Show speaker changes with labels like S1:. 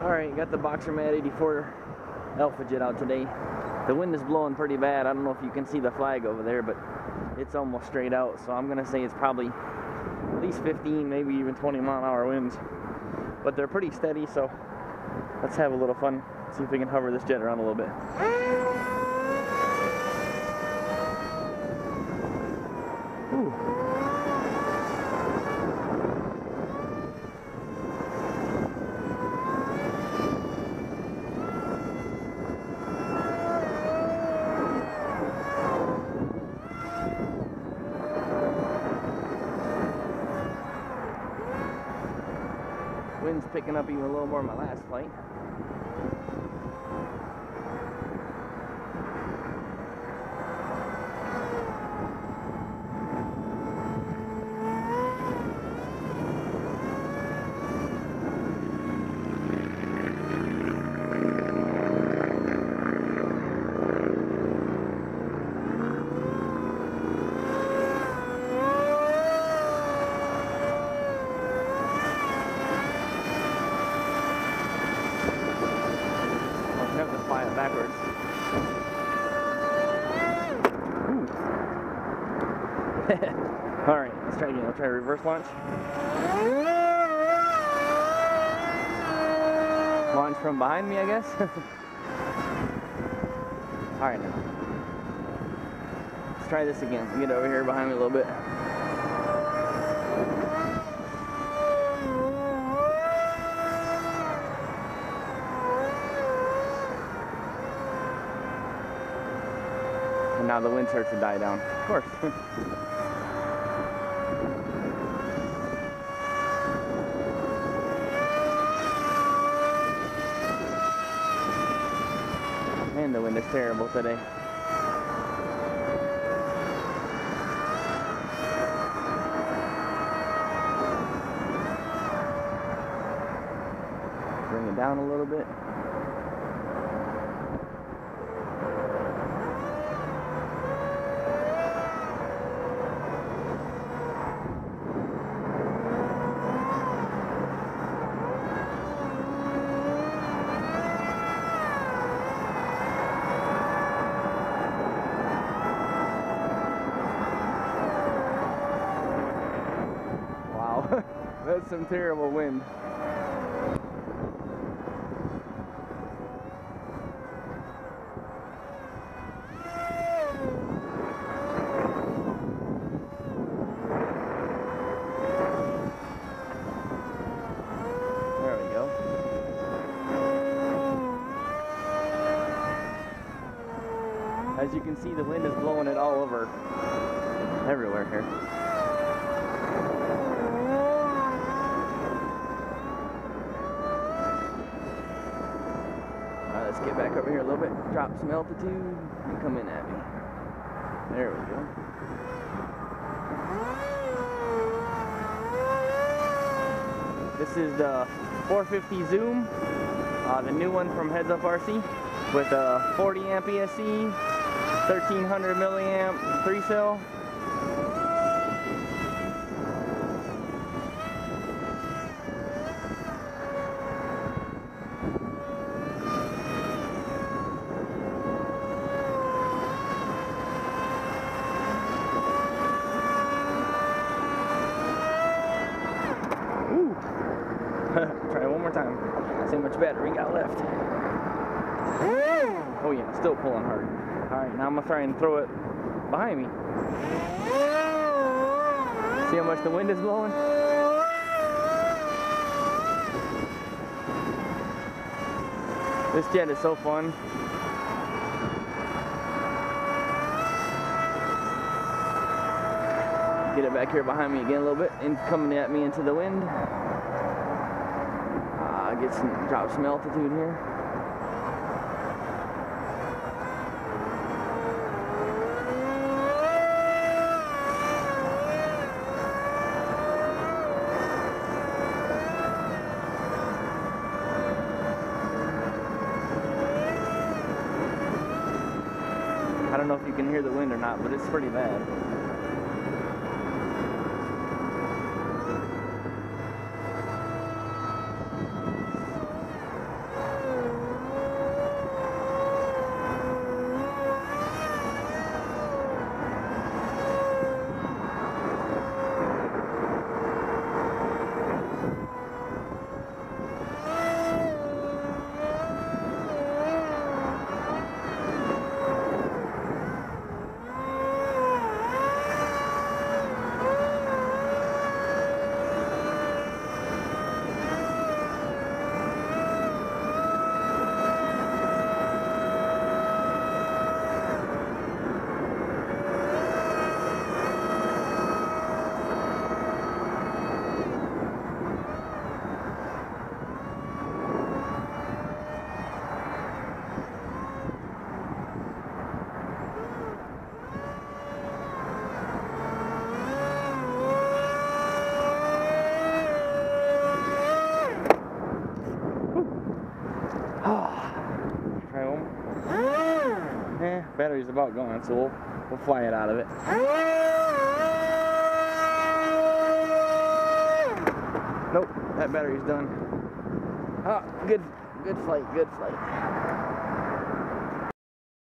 S1: Alright, got the boxermad 84 Alpha Jet out today. The wind is blowing pretty bad. I don't know if you can see the flag over there, but it's almost straight out. So I'm going to say it's probably at least 15, maybe even 20 mile-an-hour winds. But they're pretty steady, so let's have a little fun. See if we can hover this jet around a little bit. Ooh. Wind's picking up even a little more than my last flight. Fly it backwards. Alright, let's try again. I'll try reverse launch. Launch from behind me, I guess. Alright, now. Let's try this again. Get over here behind me a little bit. And now the wind starts to die down, of course. Man, the wind is terrible today. Bring it down a little bit. That's some terrible wind. There we go. As you can see, the wind is blowing it all over, everywhere here. Let's get back over here a little bit, drop some altitude, and come in at me. There we go. This is the 450 Zoom, the new one from headsuprc, with a 40 amp ESC, 1300 milliamp 3-cell. Try one more time. See how much battery we got left. Oh yeah, still pulling hard. Alright, now I'm gonna try and throw it behind me. See how much the wind is blowing? This jet is so fun. Get it back here behind me again a little bit and coming at me into the wind. Drop some altitude here. I don't know if you can hear the wind or not, but it's pretty bad. Try one more. Battery's about gone, so we'll fly it out of it. Nope, that battery's done. Good flight, good flight.